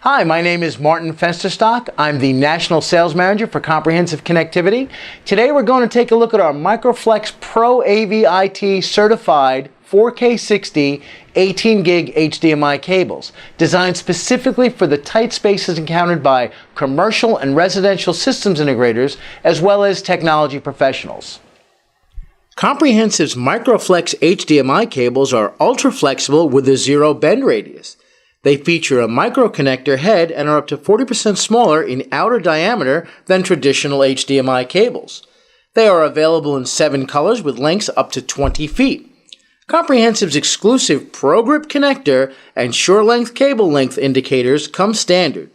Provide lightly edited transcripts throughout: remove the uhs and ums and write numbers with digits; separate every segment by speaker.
Speaker 1: Hi, my name is Martin Fensterstock. I'm the National Sales Manager for Comprehensive Connectivity. Today we're going to take a look at our MicroFlex Pro AV-IT certified 4K 60 18 gig HDMI cables, designed specifically for the tight spaces encountered by commercial and residential systems integrators, as well as technology professionals. Comprehensive's MicroFlex HDMI cables are ultra flexible with a zero bend radius. They feature a micro connector head and are up to 40% smaller in outer diameter than traditional HDMI cables. They are available in 7 colors with lengths up to 20 feet. Comprehensive's exclusive Pro Grip connector and short-length cable length indicators come standard.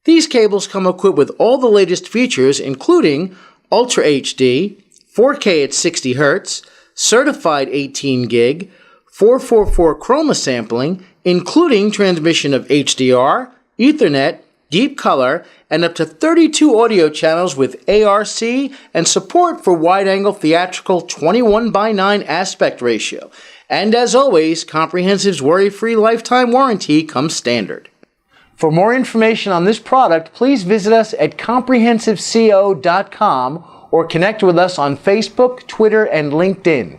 Speaker 1: These cables come equipped with all the latest features including Ultra HD, 4K at 60 Hz, certified 18 gig, 444 chroma sampling, including transmission of HDR, Ethernet, deep color, and up to 32 audio channels with ARC and support for wide-angle theatrical 21:9 aspect ratio. And as always, Comprehensive's worry-free lifetime warranty comes standard. For more information on this product, please visit us at comprehensiveco.com or connect with us on Facebook, Twitter, and LinkedIn.